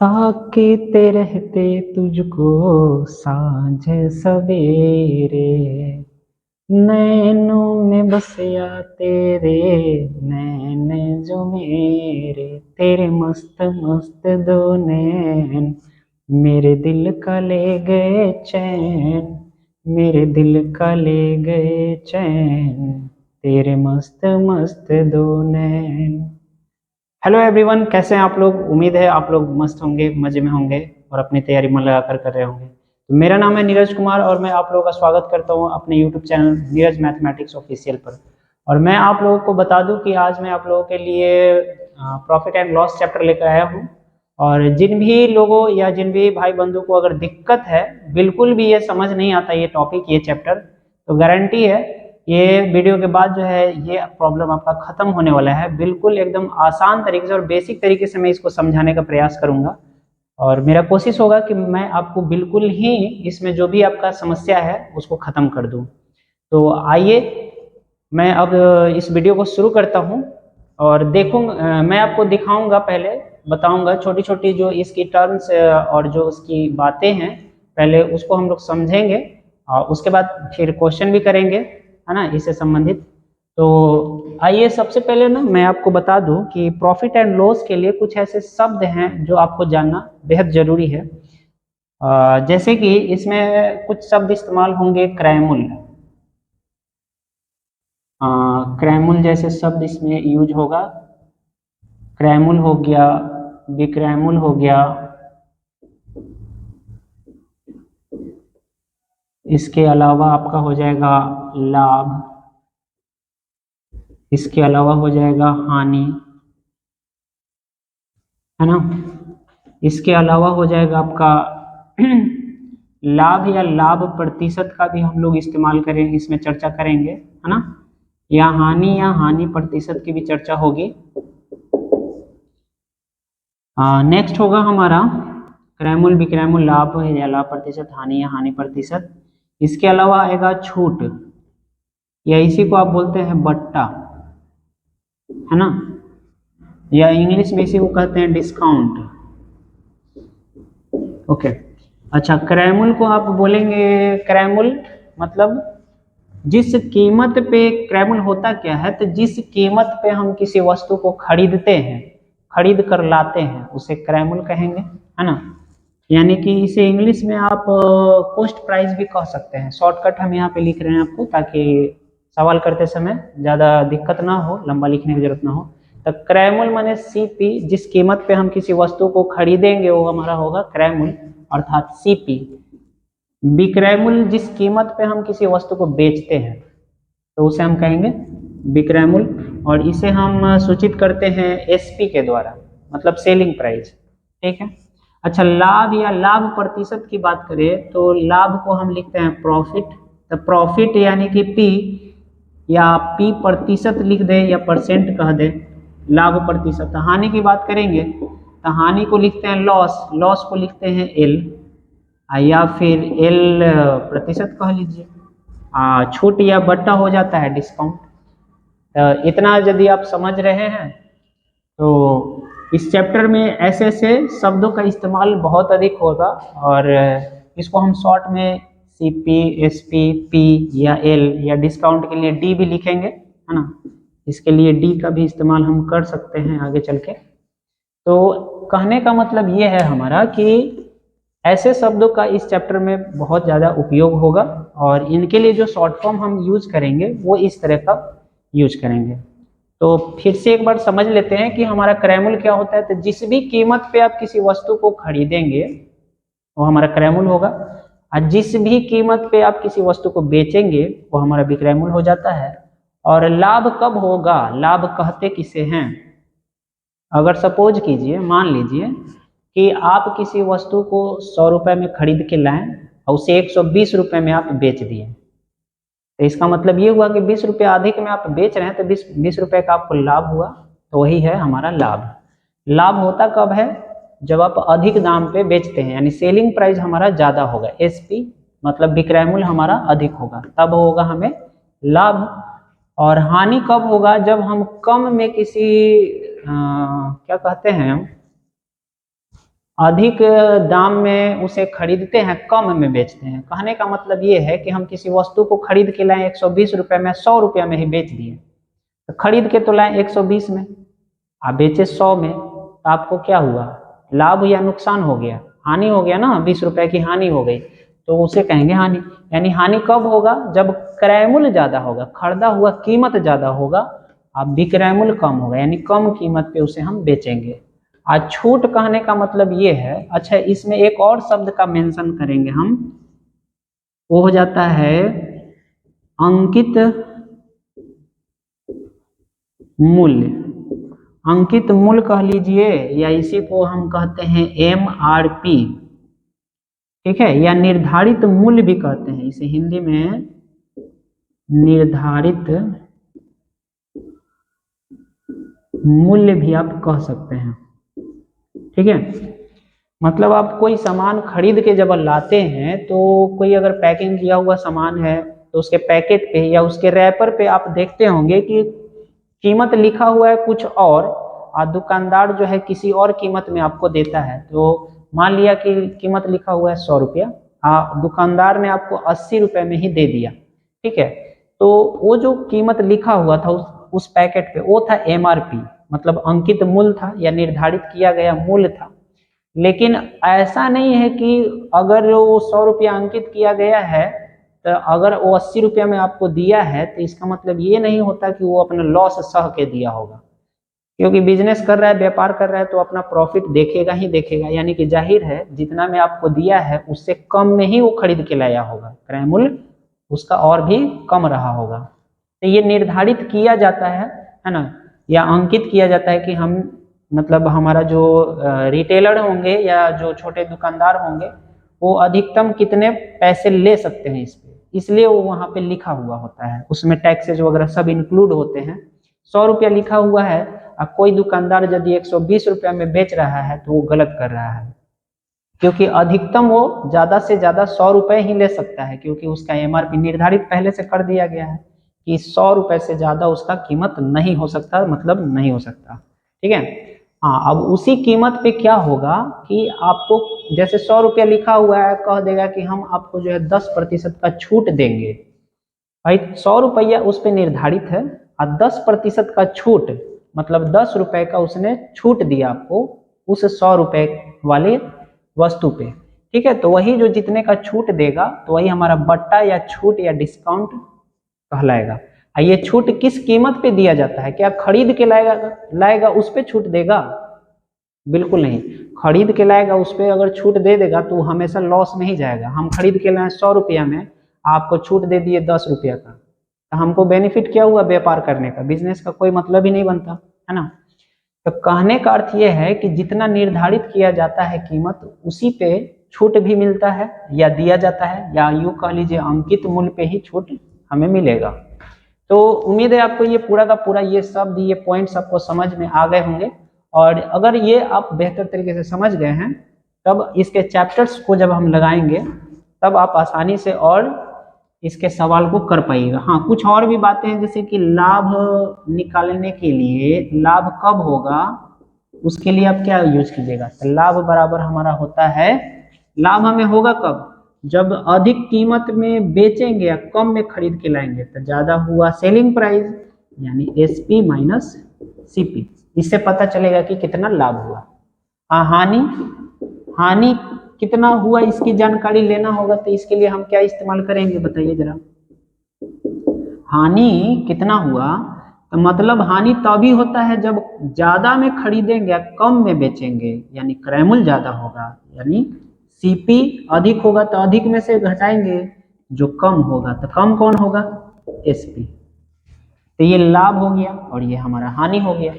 ताकते रहते तुझको साँझ सवेरे, नैनों में बसिया तेरे नैन जो मेरे, तेरे मस्त मस्त दो नैन मेरे दिल का ले गए चैन, मेरे दिल का ले गए चैन, तेरे मस्त मस्त दो नैन। हेलो एवरीवन, कैसे हैं आप लोग। उम्मीद है आप लोग मस्त होंगे, मजे में होंगे और अपनी तैयारी मन लगाकर कर रहे होंगे। तो मेरा नाम है नीरज कुमार और मैं आप लोगों का स्वागत करता हूं अपने YouTube channel Neeraj mathematics official पर। और मैं आप लोगों को बता दूं कि आज मैं आप लोगों के लिए प्रॉफिट एंड लॉस चैप्टर लेकर आया हूं। और जिन भी लोगों या जिन भी भाई बंधु को अगर दिक्कत है, बिल्कुल भी ये समझ नहीं आता ये टॉपिक, ये चैप्टर, तो गारंटी है ये वीडियो के बाद जो है ये प्रॉब्लम आपका खत्म होने वाला है। बिल्कुल एकदम आसान तरीके से और बेसिक तरीके से मैं इसको समझाने का प्रयास करूंगा और मेरा कोशिश होगा कि मैं आपको बिल्कुल ही इसमें जो भी आपका समस्या है उसको खत्म कर दूं। तो आइए मैं अब इस वीडियो को शुरू करता हूं और देखूंगा, मैं आपको दिखाऊंगा, पहले बताऊंगा छोटी छोटी जो इसकी टर्म्स और जो उसकी बातें हैं, पहले उसको हम लोग समझेंगे और उसके बाद फिर क्वेश्चन भी करेंगे, है ना, इससे संबंधित। तो आइए सबसे पहले ना मैं आपको बता दूं कि प्रॉफिट एंड लॉस के लिए कुछ ऐसे शब्द हैं जो आपको जानना बेहद जरूरी है। जैसे कि इसमें कुछ शब्द इस्तेमाल होंगे, क्रैमुल, क्रैमुल जैसे शब्द इसमें यूज होगा। क्रैमुल हो गया, विक्रैमुल हो गया, इसके अलावा आपका हो जाएगा लाभ, इसके अलावा हो जाएगा हानि, है ना। इसके अलावा हो जाएगा आपका लाभ या लाभ प्रतिशत का भी हम लोग इस्तेमाल करेंगे, इसमें चर्चा करेंगे, है ना। या हानि प्रतिशत की भी चर्चा होगी। नेक्स्ट होगा हमारा क्रैमुल विक्रैमुल, लाभ या लाभ प्रतिशत, हानि या हानि प्रतिशत। इसके अलावा आएगा छूट, या इसी को आप बोलते हैं बट्टा, है ना, या इंग्लिश में इसी को कहते हैं डिस्काउंट। ओके, अच्छा, क्रैमुल को आप बोलेंगे, क्रैमुल मतलब जिस कीमत पे, क्रैमुल होता क्या है, तो जिस कीमत पे हम किसी वस्तु को खरीदते हैं, खरीद कर लाते हैं, उसे क्रैमुल कहेंगे, है ना। यानी कि इसे इंग्लिश में आप कॉस्ट प्राइस भी कह सकते हैं। शॉर्टकट हम यहाँ पे लिख रहे हैं आपको, ताकि सवाल करते समय ज़्यादा दिक्कत ना हो, लंबा लिखने की जरूरत ना हो। तो क्रैमुल माने सीपी, जिस कीमत पे हम किसी वस्तु को खरीदेंगे वो हमारा होगा क्रैमुल, अर्थात सीपी। विक्रयमूल्य, जिस कीमत पे हम किसी वस्तु को बेचते हैं तो उसे हम कहेंगे विक्रयमूल्य, और इसे हम सूचित करते हैं एसपी के द्वारा, मतलब सेलिंग प्राइस, ठीक है। अच्छा, लाभ या लाभ प्रतिशत की बात करें तो लाभ को हम लिखते हैं प्रॉफिट। तो प्रॉफिट यानी कि पी, या पी प्रतिशत लिख दे या परसेंट कह दे, लाभ प्रतिशत। हानि की बात करेंगे तो हानि को लिखते हैं लॉस, लॉस को लिखते हैं एल, या फिर एल प्रतिशत कह लीजिए। छूट या बट्टा हो जाता है डिस्काउंट। इतना यदि आप समझ रहे हैं तो इस चैप्टर में ऐसे ऐसे शब्दों का इस्तेमाल बहुत अधिक होगा, और इसको हम शॉर्ट में सीपी, एसपी, पी या एल, या डिस्काउंट के लिए डी भी लिखेंगे, है ना। इसके लिए डी का भी इस्तेमाल हम कर सकते हैं आगे चल के। तो कहने का मतलब ये है हमारा कि ऐसे शब्दों का इस चैप्टर में बहुत ज़्यादा उपयोग होगा, और इनके लिए जो शॉर्ट फॉर्म हम यूज करेंगे वो इस तरह का यूज करेंगे। तो फिर से एक बार समझ लेते हैं कि हमारा क्रैमुल क्या होता है। तो जिस भी कीमत पे आप किसी वस्तु को खरीदेंगे वो हमारा क्रैमुल होगा, और जिस भी कीमत पे आप किसी वस्तु को बेचेंगे वो हमारा विक्रयमूल्य हो जाता है। और लाभ कब होगा, लाभ कहते किसे हैं। अगर सपोज कीजिए, मान लीजिए कि आप किसी वस्तु को 100 रुपए में खरीद के लाएं और उसे 120 रुपए में आप बेच दिए, तो इसका मतलब ये हुआ कि 20 रुपये अधिक में आप बेच रहे हैं, तो 20 रुपए का आपको लाभ हुआ। तो वही है हमारा लाभ। लाभ होता कब है, जब आप अधिक दाम पे बेचते हैं, यानी सेलिंग प्राइस हमारा ज्यादा होगा, एसपी मतलब विक्रय मूल्य हमारा अधिक होगा, तब होगा हमें लाभ। और हानि कब होगा, जब हम कम में किसी क्या कहते हैं, अधिक दाम में उसे खरीदते हैं, कम में बेचते हैं। कहने का मतलब ये है कि हम किसी वस्तु को खरीद के लाए 120 रुपये में, 100 रुपये में ही बेच दिए। तो खरीद के तो लाए 120 में, आप बेचे 100 में, तो आपको क्या हुआ, लाभ या नुकसान हो गया? हानि हो गया ना, 20 रुपए की हानि हो गई, तो उसे कहेंगे हानि। यानी हानि कब होगा? जब क्रय मूल्य ज्यादा होगा, खरीदा हुआ कीमत ज्यादा होगा, अब विक्रय मूल्य कम होगा, यानी कम कीमत पे उसे हम बेचेंगे। आज छूट कहने का मतलब ये है, अच्छा इसमें एक और शब्द का मेंशन करेंगे हम, वो हो जाता है अंकित मूल्य। अंकित मूल्य कह लीजिए, या इसी को हम कहते हैं MRP, ठीक है, या निर्धारित मूल्य भी कहते हैं इसे हिंदी में, निर्धारित मूल्य भी आप कह सकते हैं, ठीक है। मतलब आप कोई सामान खरीद के जब लाते हैं, तो कोई अगर पैकिंग किया हुआ सामान है तो उसके पैकेट पे या उसके रैपर पे आप देखते होंगे कि कीमत लिखा हुआ है कुछ और दुकानदार जो है किसी और कीमत में आपको देता है। तो मान लिया कि कीमत लिखा हुआ है 100 रुपया, दुकानदार ने आपको 80 रुपये में ही दे दिया, ठीक है। तो वो जो कीमत लिखा हुआ था उस पैकेट पे, वो था MRP, मतलब अंकित मूल्य था या निर्धारित किया गया मूल्य था। लेकिन ऐसा नहीं है कि अगर वो 100 रुपया अंकित किया गया है, तो अगर वो 80 रुपया में आपको दिया है, तो इसका मतलब ये नहीं होता कि वो अपना लॉस सह के दिया होगा, क्योंकि बिजनेस कर रहा है, व्यापार कर रहा है, तो अपना प्रॉफिट देखेगा ही देखेगा। यानी कि जाहिर है जितना में आपको दिया है उससे कम में ही वो खरीद के लाया होगा, क्रय मूल्य उसका और भी कम रहा होगा। तो ये निर्धारित किया जाता है ना, या अंकित किया जाता है कि हम, मतलब हमारा जो रिटेलर होंगे या जो छोटे दुकानदार होंगे, वो अधिकतम कितने पैसे ले सकते हैं इस पे, इसलिए वो वहाँ पे लिखा हुआ होता है, उसमें टैक्सेज वगैरह सब इंक्लूड होते हैं। 100 रुपया लिखा हुआ है, और कोई दुकानदार यदि 120 रुपया में बेच रहा है तो वो गलत कर रहा है, क्योंकि अधिकतम वो ज्यादा से ज्यादा 100 रुपये ही ले सकता है, क्योंकि उसका MRP निर्धारित पहले से कर दिया गया है कि 100 रुपये से ज्यादा उसका कीमत नहीं हो सकता, मतलब नहीं हो सकता, ठीक है। हाँ, अब उसी कीमत पे क्या होगा कि आपको जैसे 100 रुपया लिखा हुआ है, कह देगा कि हम आपको जो है 10% का छूट देंगे। भाई 100 रुपया उस पर निर्धारित है, और 10% का छूट मतलब 10 रुपए का उसने छूट दिया आपको उस 100 रुपए वाले वस्तु पे, ठीक है। तो वही जो जितने का छूट देगा, तो वही हमारा बट्टा या छूट या डिस्काउंट कहलाएगा। ये छूट किस कीमत पे दिया जाता है? क्या खरीद के लाएगा उस पे छूट देगा? बिल्कुल नहीं। खरीद के लाएगा उस पे अगर छूट दे देगा तो हमेशा लॉस में ही जाएगा। हम खरीद के लाए 100 रुपया में, आपको छूट दे दिए 10 रुपया का, तो हमको बेनिफिट क्या हुआ? व्यापार करने का, बिजनेस का कोई मतलब ही नहीं बनता, है ना। तो कहने का अर्थ यह है कि जितना निर्धारित किया जाता है कीमत, उसी पे छूट भी मिलता है या दिया जाता है, या यूँ कह लीजिए अंकित मूल्य पे ही छूट हमें मिलेगा। तो उम्मीद है आपको ये पूरा का पूरा ये शब्द, ये पॉइंट्स आपको समझ में आ गए होंगे। और अगर ये आप बेहतर तरीके से समझ गए हैं, तब इसके चैप्टर्स को जब हम लगाएंगे, तब आप आसानी से और इसके सवाल को कर पाइएगा। हाँ, कुछ और भी बातें हैं, जैसे कि लाभ निकालने के लिए लाभ कब होगा, उसके लिए आप क्या यूज कीजिएगा? तो लाभ बराबर हमारा होता है, लाभ हमें होगा कब? जब अधिक कीमत में बेचेंगे या कम में खरीद के लाएंगे, तो ज्यादा हुआ सेलिंग प्राइस, यानी SP माइनस CP। इससे पता चलेगा कि कितना लाभ हुआ। हानि, हानि कितना हुआ इसकी जानकारी लेना होगा, तो इसके लिए हम क्या इस्तेमाल करेंगे बताइए जरा। हानि कितना हुआ, तो मतलब हानि तभी होता है जब ज्यादा में खरीदेंगे कम में बेचेंगे, यानी क्रय मूल्य ज्यादा होगा, यानी CP अधिक होगा तो अधिक में से घटाएंगे, जो कम होगा तो कम कौन होगा? SP। तो ये लाभ हो गया और ये हमारा हानि हो गया।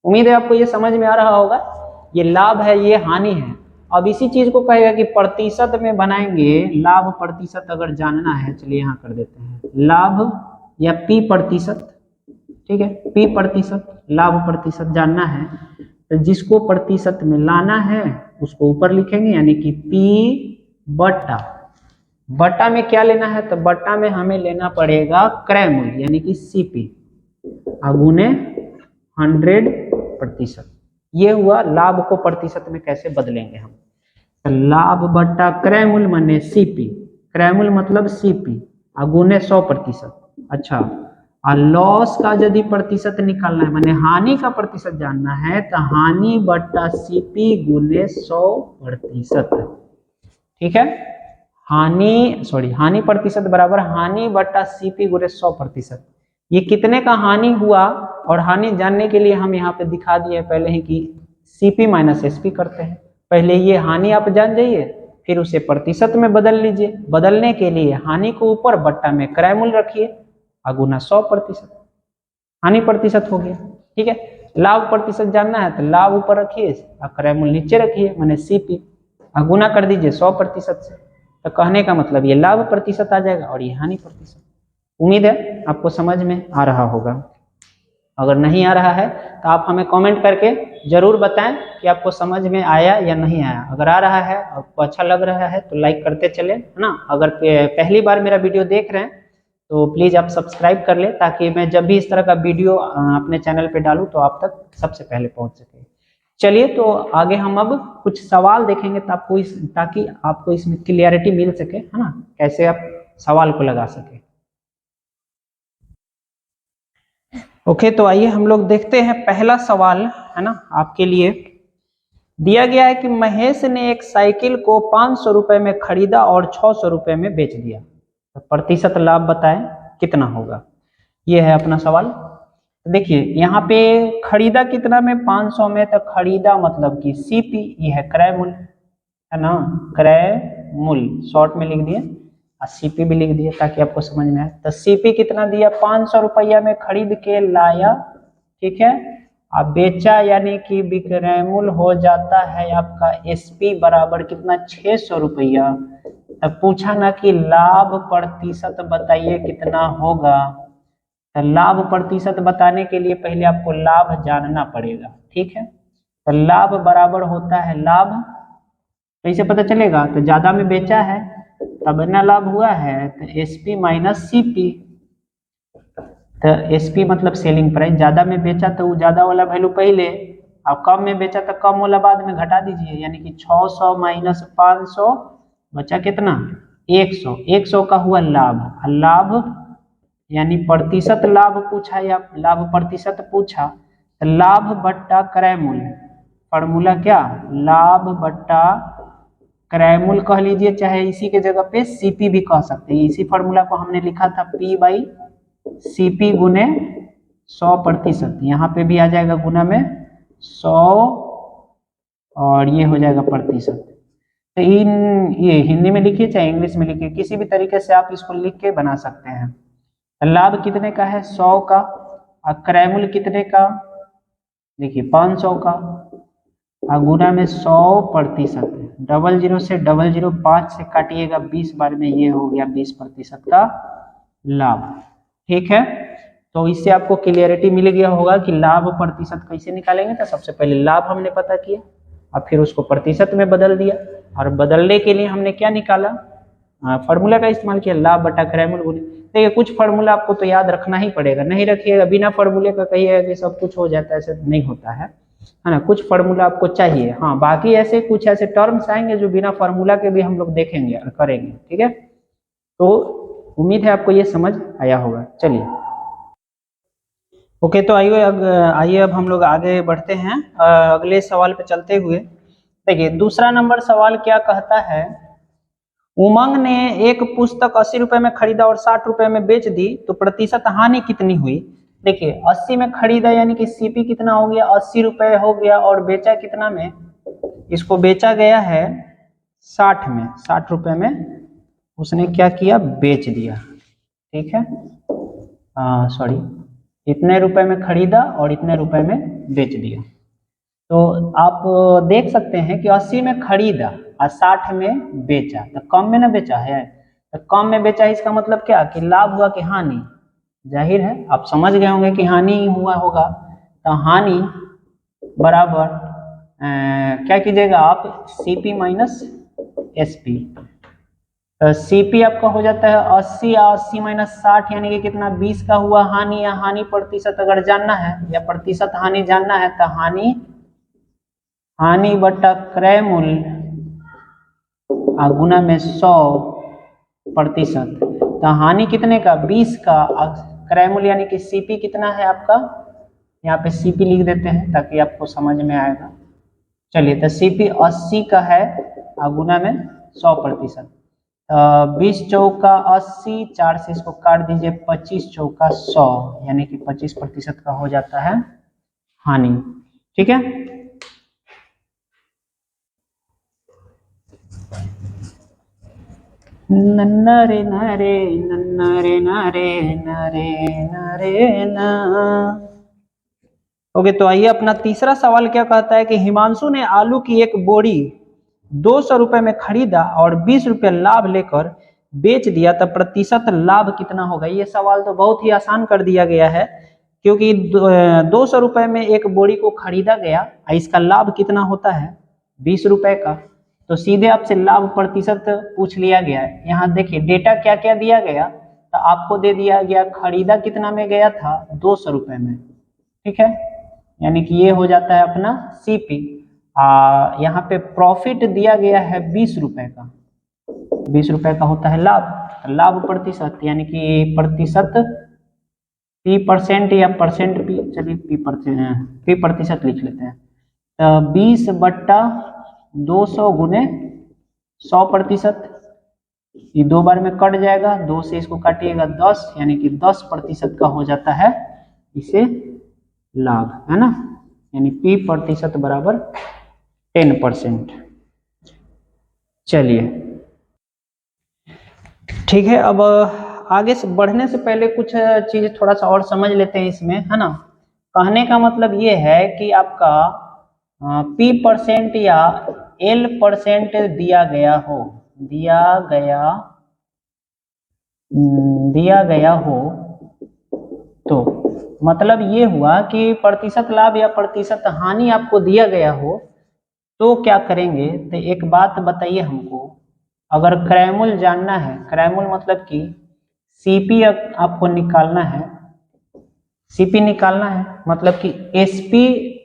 उम्मीद है आपको ये समझ में आ रहा होगा। ये लाभ है, ये हानि है। अब इसी चीज को कहेगा कि प्रतिशत में बनाएंगे, लाभ प्रतिशत अगर जानना है, चलिए यहाँ कर देते हैं, लाभ या P प्रतिशत, ठीक है, P प्रतिशत, लाभ प्रतिशत जानना है, तो जिसको प्रतिशत में लाना है उसको ऊपर लिखेंगे, यानी कि P बट्टा, बट्टा में क्या लेना है? तो बट्टा में हमें लेना पड़ेगा क्रय मूल्य, यानी कि CP, गुने 100%। ये हुआ लाभ को प्रतिशत में कैसे बदलेंगे हम। तो लाभ बट्टा क्रय मूल्य माने सीपी, क्रय मूल्य मतलब सीपी गुने 100%। अच्छा, और लॉस का यदि प्रतिशत निकालना है माने हानि का प्रतिशत जानना है तो हानि बट्टा सीपी गुने 100%। ठीक है, हानि प्रतिशत बराबर हानि बट्टा सीपी गुने 100%। ये कितने का हानि हुआ और हानि जानने के लिए हम यहाँ पे दिखा दिए पहले ही कि सीपी माइनस एसपी करते हैं। पहले ये हानि आप जान जाइए, फिर उसे प्रतिशत में बदल लीजिए। बदलने के लिए हानि को ऊपर बट्टा में क्रय मूल्य रखिए गुना 100%, हानि प्रतिशत हो गया। ठीक है, लाभ प्रतिशत जानना है तो लाभ ऊपर रखिए और क्रय मूल्य नीचे रखिए माने सीपी, गुना कर दीजिए 100% से। तो कहने का मतलब ये लाभ प्रतिशत आ जाएगा और ये हानि प्रतिशत। उम्मीद है आपको समझ में आ रहा होगा। अगर नहीं आ रहा है तो आप हमें कमेंट करके जरूर बताएं कि आपको समझ में आया या नहीं आया। अगर आ रहा है, आपको अच्छा लग रहा है तो लाइक करते चले, है ना। अगर पहली बार मेरा वीडियो देख रहे हैं तो प्लीज़ आप सब्सक्राइब कर ले ताकि मैं जब भी इस तरह का वीडियो अपने चैनल पे डालूं तो आप तक सबसे पहले पहुंच सके। चलिए तो आगे हम अब कुछ सवाल देखेंगे ताकि आपको इसमें क्लियरिटी मिल सके, है ना, कैसे आप सवाल को लगा सके। ओके, तो आइए हम लोग देखते हैं पहला सवाल, है ना, आपके लिए दिया गया है कि महेश ने एक साइकिल को 500 रुपए में खरीदा और 600 रुपए में बेच दिया, तो प्रतिशत लाभ बताएं कितना होगा। ये है अपना सवाल। देखिए यहाँ पे खरीदा कितना में, 500 में, तो खरीदा मतलब कि सीपी, ये है क्रय मूल्य, है ना, क्रय मूल्य शॉर्ट में लिख दिए और सीपी भी लिख दिए ताकि आपको समझ में आए। तो सीपी कितना दिया, 500 रुपया में खरीद के लाया, ठीक है, अब बेचा यानी कि विक्रय मूल्य हो जाता है आपका एसपी बराबर कितना, 600 रुपया। तब पूछा ना कि लाभ प्रतिशत बताइए कितना होगा। तो लाभ प्रतिशत बताने के लिए पहले आपको लाभ जानना पड़ेगा। ठीक है, तो लाभ बराबर होता है लाभ, कैसे पता चलेगा, तो ज्यादा में बेचा है तब ना लाभ हुआ है, तो एसपी माइनस सीपी। तो एसपी मतलब सेलिंग प्राइस, ज्यादा में बेचा तो वो ज्यादा वाला वैल्यू पहले, और कम में बेचा तो कम वाला बाद में घटा दीजिए, यानी कि 600 माइनस 500 बचा कितना, 100। 100 का हुआ लाभ, लाभ यानी प्रतिशत लाभ पूछा या लाभ प्रतिशत पूछा, तो लाभ बट्टा क्रय मूल्य, फॉर्मूला क्या, लाभ बट्टा क्रय मूल्य कह लीजिए, चाहे इसी के जगह पे सीपी भी कह सकते हैं। इसी फॉर्मूला को हमने लिखा था पी बाई सीपी गुने 100%, यहाँ पे भी आ जाएगा गुना में 100 और ये हो जाएगा प्रतिशत। तो ये हिंदी में लिखिए चाहे इंग्लिश में लिखिए, किसी भी तरीके से आप इसको लिख के बना सकते हैं। लाभ कितने का है, 100 का, और क्रय मूल्य कितने का, देखिए 500 का, और गुना में 100%। 00 से 00 5 से काटिएगा 20 बार में, ये हो गया 20% का लाभ। ठीक है, तो इससे आपको क्लियरिटी मिल गया होगा कि लाभ प्रतिशत कैसे निकालेंगे। तो सबसे पहले लाभ हमने पता किया और फिर उसको प्रतिशत में बदल दिया, और बदलने के लिए हमने क्या निकाला, फार्मूला का इस्तेमाल किया, लाभ बटा क्रय मूल्य गुने। देखिए कुछ फार्मूला आपको तो याद रखना ही पड़ेगा, नहीं रखिएगा बिना फार्मूले का कहिएगा कि सब कुछ हो जाता है, ऐसे नहीं होता है ना, कुछ फार्मूला आपको चाहिए। हाँ, बाकी ऐसे कुछ ऐसे टर्म्स आएंगे जो बिना फार्मूला के भी हम लोग देखेंगे और करेंगे। ठीक है, तो उम्मीद है आपको ये समझ आया होगा। चलिए ओके, तो आइए अब हम लोग आगे बढ़ते हैं अगले सवाल पे चलते हुए। देखिए दूसरा नंबर सवाल क्या कहता है, उमंग ने एक पुस्तक 80 रुपए में खरीदा और 60 रुपए में बेच दी, तो प्रतिशत हानि कितनी हुई। देखिए 80 में खरीदा यानी कि सीपी कितना हो गया, 80 रुपए हो गया, और बेचा कितना में, इसको बेचा गया है 60 में, 60 रुपए में उसने क्या किया, बेच दिया। ठीक है, सॉरी, इतने रुपए में खरीदा और इतने रुपए में बेच दिया। तो आप देख सकते हैं कि 80 में खरीदा और 60 में बेचा, तो कम में ना बेचा है, तो कम में बेचा, इसका मतलब क्या कि लाभ हुआ कि हानि। जाहिर है आप समझ गए होंगे कि हानि हुआ होगा, तो हानि बराबर क्या कीजिएगा आप, सीपी माइनस एसपी। सीपी आपका हो जाता है 80, 80 माइनस 60 यानी कि कितना, 20 का हुआ हानि, या हानि प्रतिशत अगर जानना है या प्रतिशत हानि जानना है तो हानि हानि बटा क्रय मूल्य गुना में 100%। तो हानि कितने का 20 का, क्रय मूल्य यानी कि सीपी कितना है आपका, यहाँ पे सीपी लिख देते हैं ताकि आपको समझ में आएगा। चलिए तो सीपी 80 का है गुना में 100%। 20 चौका 80, 4 से इसको काट दीजिए, 25 चौका 100 यानी कि 25% का हो जाता है हानि। ठीक है, नन्ना रे नारे नन्ना रे नारे नारे नारे ना। ओके, तो आइए अपना तीसरा सवाल क्या कहता है कि हिमांशु ने आलू की एक बोरी 200 रुपए में खरीदा और 20 रुपए लाभ लेकर बेच दिया, तो प्रतिशत लाभ कितना होगा। ये सवाल तो बहुत ही आसान कर दिया गया है, क्योंकि 200 रुपए में एक बोरी को खरीदा गया, इसका लाभ कितना होता है 20 रुपए का, तो सीधे आपसे लाभ प्रतिशत पूछ लिया गया है। यहाँ देखिए डेटा क्या क्या दिया गया, तो आपको दे दिया गया खरीदा कितना में गया था 200 रुपए में। ठीक है, यानी कि ये हो जाता है अपना सीपी। यहाँ पे प्रॉफिट दिया गया है 20 रुपए का, 20 रुपए का होता है लाभ, लाभ प्रतिशत यानी कि प्रतिशत P% या परसेंट पी, चलिए P प्रतिशत लिख लेते हैं। तो 20 बट्टा 200 गुने 100%, ये दो बार में कट जाएगा, 2 से इसको काटिएगा 10 यानी कि 10% का हो जाता है इसे लाभ, है ना, यानी P% बराबर 10%। चलिए ठीक है, अब आगे से बढ़ने से पहले कुछ चीजें थोड़ा सा और समझ लेते हैं इसमें, है ना। कहने का मतलब ये है कि आपका P% या L% दिया गया हो, दिया गया हो, तो मतलब ये हुआ कि प्रतिशत लाभ या प्रतिशत हानि आपको दिया गया हो, तो क्या करेंगे, तो एक बात बताइए हमको, अगर क्रय मूल्य जानना है, क्रय मूल्य मतलब कि सीपी आपको निकालना है, सीपी निकालना है मतलब कि एसपी,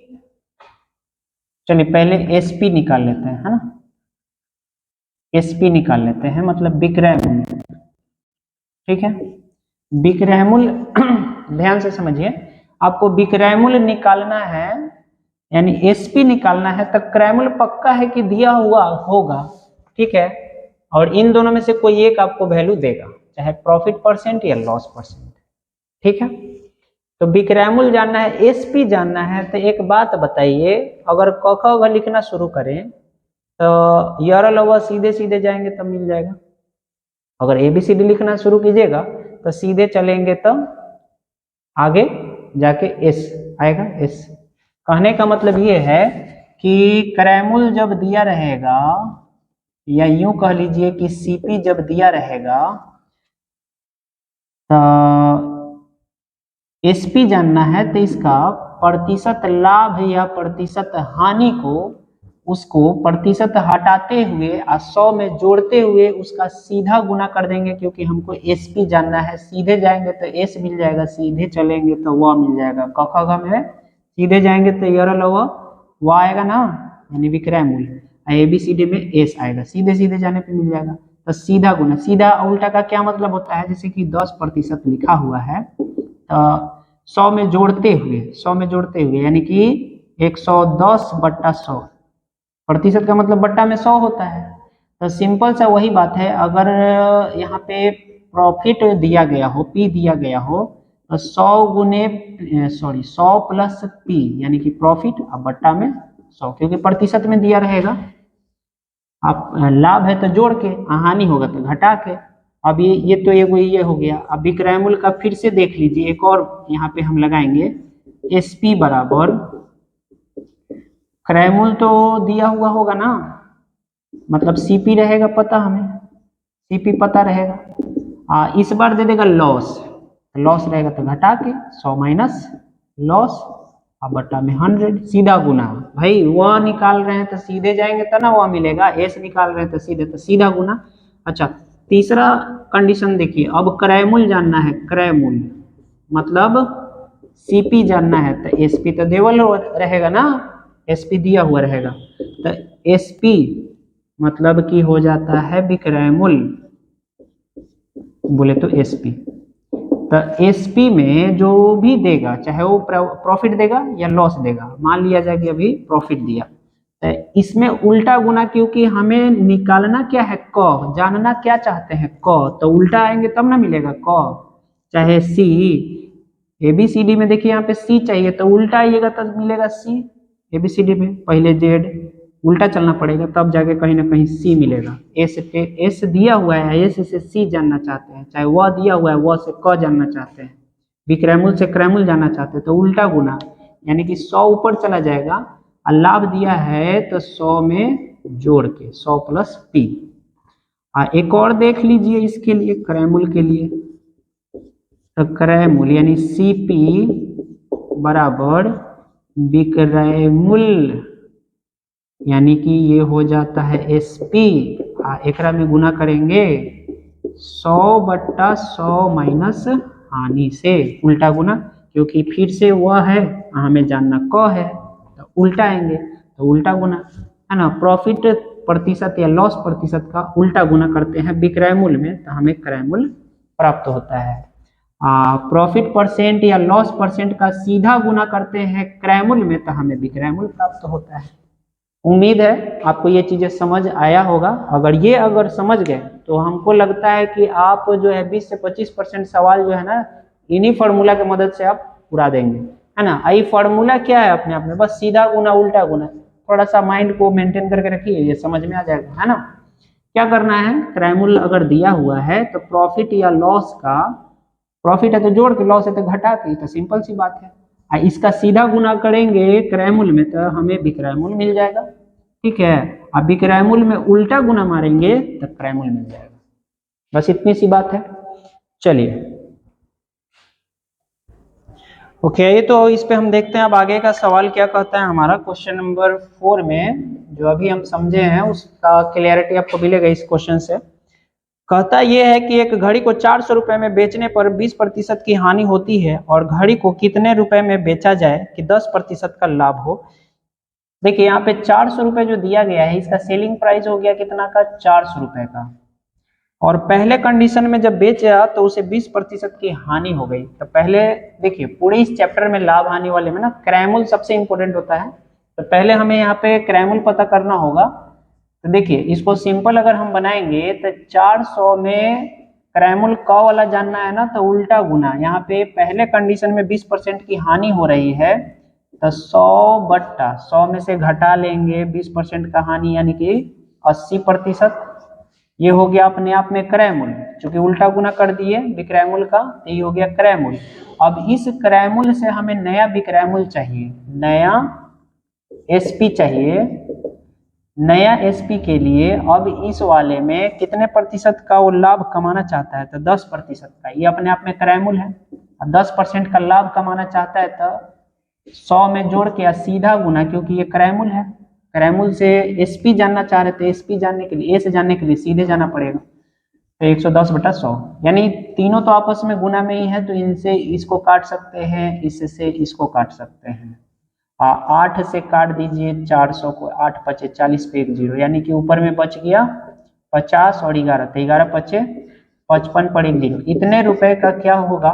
चलिए पहले एसपी निकाल लेते हैं, है ना, एसपी निकाल लेते हैं मतलब विक्रय मूल्य। ठीक है, विक्रय मूल्य ध्यान से समझिए, आपको विक्रय मूल्य निकालना है यानी एसपी निकालना है, तो क्रय मूल्य पक्का है कि दिया हुआ होगा। ठीक है, और इन दोनों में से कोई एक आपको वैल्यू देगा, चाहे प्रॉफिट परसेंट या लॉस परसेंट। ठीक है, तो विक्रय मूल्य जानना है, एसपी जानना है, तो एक बात बताइए, अगर क ख ग लिखना शुरू करें तो यर लव सीधे सीधे जाएंगे तब मिल जाएगा, अगर ABCD लिखना शुरू कीजिएगा तो सीधे चलेंगे तो आगे जाके एस आएगा, एस। कहने का मतलब ये है कि क्रय मूल्य जब दिया रहेगा, या यूं कह लीजिए कि सीपी जब दिया रहेगा, तो एसपी जानना है, तो इसका प्रतिशत लाभ या प्रतिशत हानि को, उसको प्रतिशत हटाते हुए 100 में जोड़ते हुए उसका सीधा गुना कर देंगे, क्योंकि हमको एसपी जानना है। सीधे जाएंगे तो एस मिल जाएगा, सीधे चलेंगे तो व मिल जाएगा, क ख ग में सीधे जाएंगे तो यर लव व आएगा ना, यानी विक्रय मूल्य, ABCD में एस आएगा, सीधे सीधे जाने पे मिल जाएगा। तो सीधा गुना, सीधा उल्टा का क्या मतलब होता है, जैसे कि 10% लिखा हुआ है, तो 100 में जोड़ते हुए, 100 में जोड़ते हुए यानी कि 110 बट्टा 100, प्रतिशत का मतलब बट्टा में 100 होता है। तो सिंपल सा वही बात है, अगर यहाँ पे प्रॉफिट दिया गया हो, P दिया गया हो, तो 100 गुने 100 प्लस P यानी कि प्रॉफिट, अब बट्टा में 100, क्योंकि प्रतिशत में दिया रहेगा। आप लाभ है तो जोड़ के, हानि होगा तो घटा के। अब ये तो ये हो गया। अब विक्रय मूल्य का फिर से देख लीजिए, एक और यहाँ पे हम लगाएंगे, एसपी बराबर, क्रय मूल्य तो दिया हुआ होगा ना, मतलब सीपी रहेगा पता, हमें सीपी पता रहेगा। इस बार दे देगा लॉस, लॉस रहेगा तो घटा के 100 माइनस लॉस, अब बट्टा में 100, सीधा गुना। भाई वह निकाल रहे हैं तो सीधे जाएंगे तो ना वह मिलेगा, एस निकाल रहे हैं तो सीधे, तो सीधा गुना। अच्छा, तीसरा कंडीशन देखिए, अब क्रय मूल्य जानना है, क्रय मूल्य मतलब सीपी जानना है, तो एसपी तो देवल रहेगा ना, SP दिया हुआ रहेगा, तो SP मतलब कि हो जाता है विक्रयमूल्य, बोले तो SP। तो SP में जो भी देगा, चाहे वो प्रॉफिट देगा या लॉस देगा, मान लिया जाए कि अभी प्रॉफिट दिया, तो इसमें उल्टा गुना, क्योंकि हमें निकालना क्या है, क, जानना क्या चाहते हैं, क, तो उल्टा आएंगे तब ना मिलेगा क। चाहे C, ABCD में देखिए यहाँ पे C चाहिए, तो उल्टा आइएगा तब मिलेगा C। ABCD में पहले Z, उल्टा चलना पड़ेगा तब जाके कहीं ना कहीं C मिलेगा। S पे S दिया हुआ है, S से C जानना चाहते हैं, चाहे वह दिया हुआ है वह से क जानना चाहते हैं, विक्रयमूल्य से क्रयमूल्य जानना चाहते हैं, तो उल्टा गुना, यानी कि 100 ऊपर चला जाएगा, और लाभ दिया है तो 100 में जोड़ के 100 प्लस P। एक और देख लीजिए इसके लिए, क्रयमूल्य के लिए, तो क्रयमूल्य यानी CP बराबर विक्रय मूल्य, यानी कि ये हो जाता है SP, एकरा में गुना करेंगे 100/100 माइनस हानि से, उल्टा गुना, क्योंकि फिर से वह है, हमें जानना क है, तो उल्टा आएंगे, तो उल्टा गुना है ना। प्रॉफिट प्रतिशत या लॉस प्रतिशत का उल्टा गुना करते हैं विक्रय मूल्य में, तो हमें क्रय मूल्य प्राप्त होता है। प्रॉफिट परसेंट या लॉस परसेंट का सीधा गुना करते हैं क्रय मूल्य में, तो हमें विक्रय मूल्य प्राप्त होता है। उम्मीद है आपको ये चीजें समझ आया होगा। अगर समझ गए तो हमको लगता है कि आप जो है 20 से 25% सवाल जो है ना, इन्हीं फार्मूला की मदद से आप पूरा देंगे, है ना। ये फार्मूला क्या है अपने आप में, बस सीधा गुना उल्टा गुना, थोड़ा सा माइंड को मेंटेन करके रखिए, ये समझ में आ जाएगा, है ना। क्या करना है, क्रय मूल्य अगर दिया हुआ है तो प्रॉफिट या लॉस का, प्रॉफिट है तो जोड़ के, लॉस है तो घटा के, तो सिंपल सी बात है। इसका सीधा गुना करेंगे क्रय मूल्य में तो हमें विक्रय मूल्य मिल जाएगा, ठीक है। अब विक्रय मूल्य में उल्टा गुना मारेंगे तो क्रय मूल्य मिल जाएगा, बस इतनी सी बात है। चलिए ओके, ये तो इस पे हम देखते हैं अब आगे का सवाल क्या कहता है हमारा। क्वेश्चन नंबर 4 में जो अभी हम समझे हैं उसका क्लियरिटी आपको मिलेगा इस क्वेश्चन से। कहता यह है कि एक घड़ी को 400 रुपए में बेचने पर 20% की हानि होती है, और घड़ी को कितने रुपए में बेचा जाए कि 10% का लाभ हो। देखिए यहाँ पे 400 रुपए जो दिया गया है, इसका सेलिंग प्राइस हो गया कितना का, 400 रुपए का, और पहले कंडीशन में जब बेचा तो उसे 20% की हानि हो गई। तो पहले देखिए, पूरे इस चैप्टर में लाभ हानि वाले में ना क्रय मूल्य सबसे इंपॉर्टेंट होता है, तो पहले हमें यहाँ पे क्रय मूल्य पता करना होगा। तो देखिए इसको सिंपल अगर हम बनाएंगे तो 400 में क्रय मूल्य क वाला जानना है ना, तो उल्टा गुना, यहाँ पे पहले कंडीशन में 20% की हानि हो रही है, तो 100/100 में से घटा लेंगे 20% का हानि, यानी कि 80%। ये हो गया अपने आप में क्रय मूल्य, चूंकि उल्टा गुना कर दिए विक्रय मूल्य का, तो ये हो गया क्रय मूल्य। अब इस क्रय मूल्य से हमें नया विक्रय मूल्य चाहिए, नया SP चाहिए। नया SP के लिए अब इस वाले में कितने प्रतिशत का वो लाभ कमाना चाहता है, तो 10% का, ये अपने आप में क्रय मूल्य है। अब 10% का लाभ कमाना चाहता है तो 100 में जोड़ के सीधा गुना, क्योंकि ये क्रय मूल्य है। क्रय मूल्य से SP जानना चाह रहे थे, SP जानने के लिए, A से जानने के लिए सीधे जाना पड़ेगा, तो 110/100, यानी तीनों तो आपस में गुना में ही है, तो इनसे इसको काट सकते हैं, इससे इसको काट सकते हैं। 8 से काट दीजिए 400 को, 8 पचे 40 पे 1 0, यानी कि ऊपर में बच गया 50 और 11, तो 11 पचे 55 पर 1 0। इतने रुपए का क्या होगा,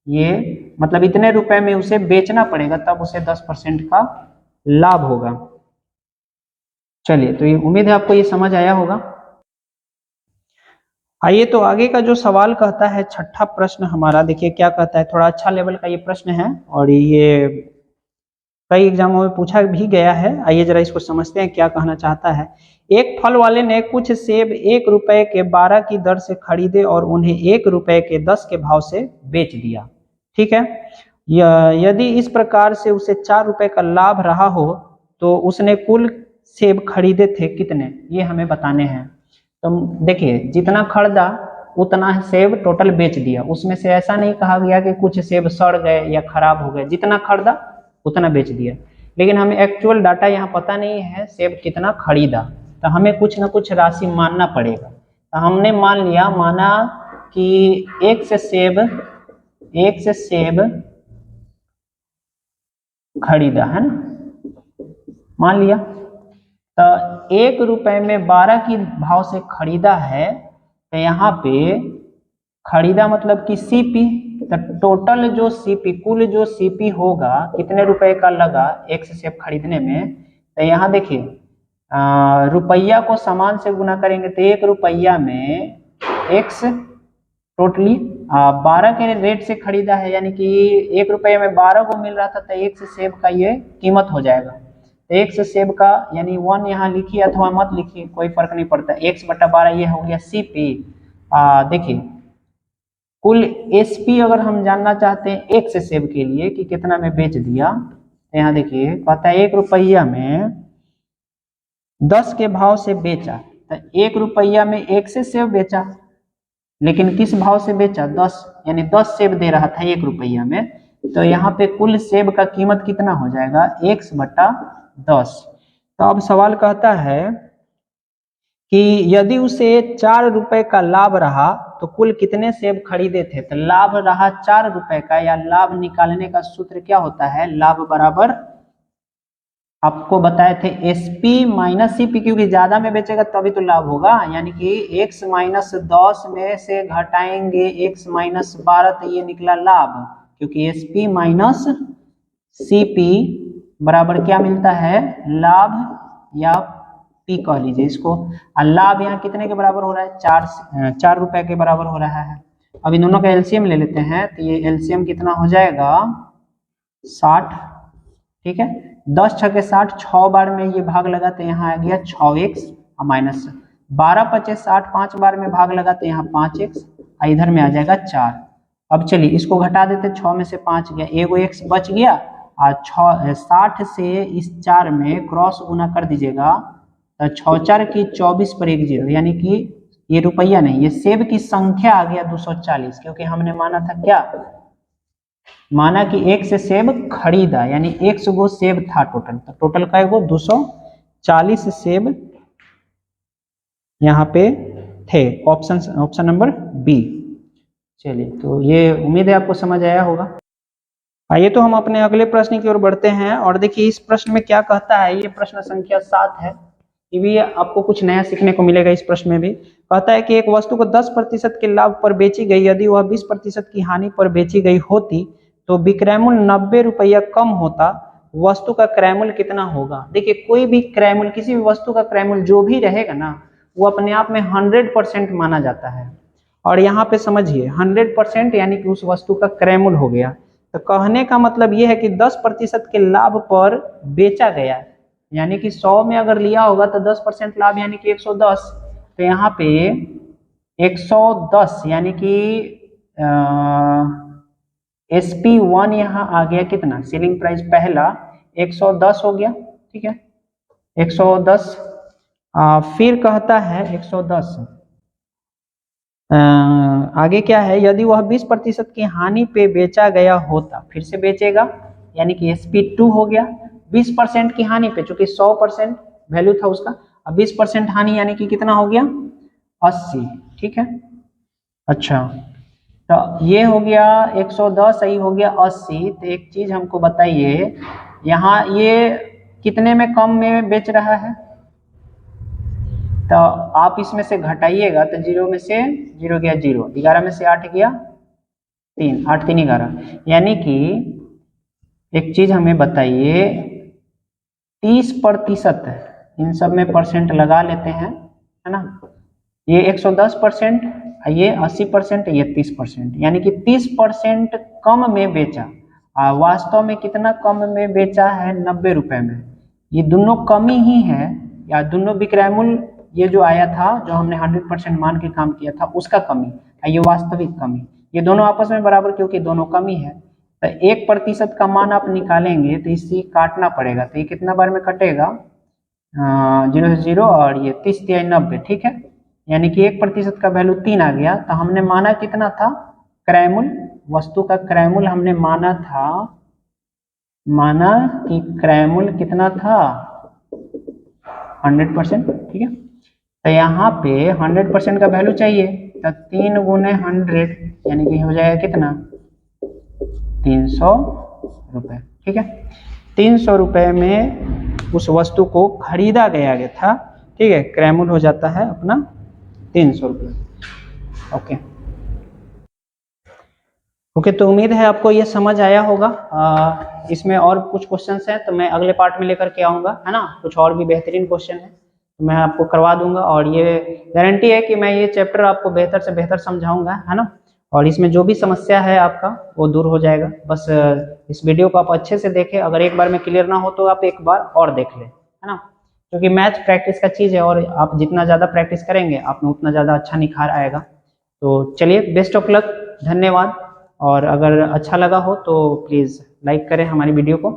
ये मतलब इतने रुपए में उसे बेचना पड़ेगा, तब उसे 10% का लाभ होगा। चलिए, तो ये उम्मीद है आपको ये समझ आया होगा। आइए तो आगे का जो सवाल कहता है, छठा प्रश्न हमारा, देखिए क्या कहता है, थोड़ा अच्छा लेवल का ये प्रश्न है और ये कई एग्जामों में पूछा भी गया है। आइए जरा इसको समझते हैं क्या कहना चाहता है। एक फल वाले ने कुछ सेब 1 रुपए के 12 की दर से खरीदे और उन्हें 1 रुपए के 10 के भाव से बेच दिया, ठीक है। यदि इस प्रकार से उसे 4 रुपए का लाभ रहा हो तो उसने कुल सेब खरीदे थे कितने, ये हमें बताने हैं। तो देखिए जितना खरीदा उतना सेब टोटल बेच दिया, उसमें से ऐसा नहीं कहा गया कि कुछ सेब सड़ गए या खराब हो गए, जितना खरीदा उतना बेच दिया। लेकिन हमें एक्चुअल डाटा यहाँ पता नहीं है सेब कितना खरीदा, तो हमें कुछ ना कुछ राशि मानना पड़ेगा। तो हमने मान लिया, माना कि एक से सेब खरीदा, है ना, मान लिया। तो 1 रुपए में 12 की भाव से खरीदा है, तो यहाँ पे खरीदा मतलब कि सीपी, तो टोटल जो सीपी, कुल जो सीपी होगा कितने रुपए का लगा एक्स सेब खरीदने में, तो यहाँ देखिए रुपया को समान से गुना करेंगे तो 1 रुपया में एक्स टोटली 12 के रेट से खरीदा है, यानी कि 1 रुपये में 12 को मिल रहा था, तो एक्स सेब का ये कीमत हो जाएगा। तो एक्स सेब का यानी 1 यहाँ लिखिए अथवा मत लिखिए, कोई फर्क नहीं पड़ता, एक्स बटा 12 ये हो गया सीपी। देखिए कुल एसपी अगर हम जानना चाहते हैं एक्स सेब के लिए कि कितना में बेच दिया, तो यहाँ देखिए कहता है 1 रुपया में 10 के भाव से बेचा, तो 1 रुपया में एक्स सेब बेचा, लेकिन किस भाव से बेचा 10, यानी 10 सेब दे रहा था 1 रुपया में, तो यहाँ पे कुल सेब का कीमत कितना हो जाएगा x बटा 10। तो अब सवाल कहता है कि यदि उसे 4 रुपए का लाभ रहा तो कुल कितने सेब खरीदे थे, तो लाभ रहा 4 रुपए का, या लाभ निकालने का सूत्र क्या होता है, लाभ बराबर आपको बताए थे एसपी माइनस सीपी, क्योंकि ज्यादा में बेचेगा तभी तो लाभ होगा, यानी कि x माइनस 10 में से घटाएंगे x माइनस 12, तो ये निकला लाभ, क्योंकि एसपी माइनस सीपी बराबर क्या मिलता है लाभ, या पी कह लीजिए इसको। लाभ यहाँ कितने के बराबर हो रहा है 4 रुपए के बराबर हो रहा है। अब इन दोनों का एलसीएम ले लेते हैं, तो ये एलसीएम कितना हो जाएगा 60, ठीक है। 10 छके 60, 6 बार में ये भाग लगा तो यहाँ आ गया 6x माइनस 12 पचे 60, 5 बार में भाग लगा तो यहाँ 5x, इधर में आ जाएगा 4। अब चलिए इसको घटा देते, 6 में से 5 गया, एगो x बच गया, और 60 से इस 4 में क्रॉस गुना कर दीजिएगा, तो 6 4 की 24 पर 1 0, यानी कि ये रुपया नहीं, ये सेब की संख्या आ गया 240, क्योंकि हमने माना था क्या, माना कि एक से सेब खरीदा, यानी 100 गो सेब था टोटल, तो टोटल का गो 240 सेब यहाँ पे थे, ऑप्शन नंबर बी। चलिए तो ये उम्मीद है आपको समझ आया होगा। आइए तो हम अपने अगले प्रश्न की ओर बढ़ते हैं, और देखिए इस प्रश्न में क्या कहता है, ये प्रश्न संख्या 7 है, ये भी आपको कुछ नया सीखने को मिलेगा। इस प्रश्न में भी कहता है कि एक वस्तु को 10% के लाभ पर बेची गई, यदि वह 20% की हानि पर बेची गई होती तो विक्रय मूल्य 90 रुपया कम होता, वस्तु का क्रय मूल्य कितना होगा। देखिए कोई भी क्रय मूल्य, किसी भी वस्तु का क्रय मूल्य जो भी रहेगा ना, वो अपने आप में 100% माना जाता है, और यहाँ पे समझिए 100% यानी कि उस वस्तु का क्रय मूल्य हो गया। तो कहने का मतलब ये है कि 10% के लाभ पर बेचा गया, यानी कि 100 में अगर लिया होगा तो 10% लाभ यानी कि 110, तो यहाँ पे 110 यानी कि SP1 यहाँ आ गया कितना, सेलिंग प्राइस पहला 110 हो गया, ठीक है 110। फिर कहता है 110 आगे क्या है, यदि वह 20% की हानि पे बेचा गया होता, फिर से बेचेगा यानी कि SP2 हो गया। 20% की हानि पे, चूंकि 100% वैल्यू था उसका, अब 20% हानि यानी कि कितना हो गया 80, ठीक है। अच्छा तो ये हो गया 110, सही हो गया 80। तो एक चीज हमको बताइए, यहाँ ये कितने में कम में बेच रहा है, तो आप इसमें से घटाइएगा तो 0 में से 0 गया 0, 11 में से 8 गया 3, 8 3 11, यानी कि एक चीज हमें बताइए 30%, इन सब में परसेंट लगा लेते हैं, है ना, ये 110%, ये 80%, ये 30%, यानी कि 30% कम में बेचा। वास्तव में कितना कम में बेचा है 90 रुपए में, ये दोनों कमी ही है, या दोनों विक्रय मूल्य ये जो आया था, जो हमने 100% मान के काम किया था उसका कमी, ये वास्तविक कमी, ये दोनों आपस में बराबर, क्योंकि दोनों कमी है। तो 1% का मान आप निकालेंगे तो इसी काटना पड़ेगा, तो ये कितना बार में कटेगा 0 से 0, और ये 30 3 90, ठीक है, यानी कि 1% का वैल्यू 3 आ गया। तो हमने माना कितना था क्रय मूल्य, वस्तु का क्रय मूल्य हमने माना कि क्रय मूल्य कितना था 100%, ठीक है। तो यहाँ पे 100% का वैल्यू चाहिए, तो 3 गुने 100 यानी कि हो जाएगा कितना 300 रुपए, ठीक है। 300 रुपए में उस वस्तु को खरीदा गया था, ठीक है, क्रय हो जाता है अपना 300 रुपये। ओके ओके, तो उम्मीद है आपको ये समझ आया होगा। इसमें और कुछ क्वेश्चंस हैं तो मैं अगले पार्ट में लेकर के आऊँगा, है ना। कुछ और भी बेहतरीन क्वेश्चन है तो मैं आपको करवा दूंगा, और ये गारंटी है कि मैं ये चैप्टर आपको बेहतर से बेहतर समझाऊंगा, है ना। और इसमें जो भी समस्या है आपका वो दूर हो जाएगा। बस इस वीडियो को आप अच्छे से देखें, अगर एक बार में क्लियर ना हो तो आप एक बार और देख लें, है ना, क्योंकि मैथ प्रैक्टिस का चीज़ है, और आप जितना ज़्यादा प्रैक्टिस करेंगे आप में उतना ज़्यादा अच्छा निखार आएगा। तो चलिए, बेस्ट ऑफ लक, धन्यवाद। और अगर अच्छा लगा हो तो प्लीज़ लाइक करें हमारी वीडियो को।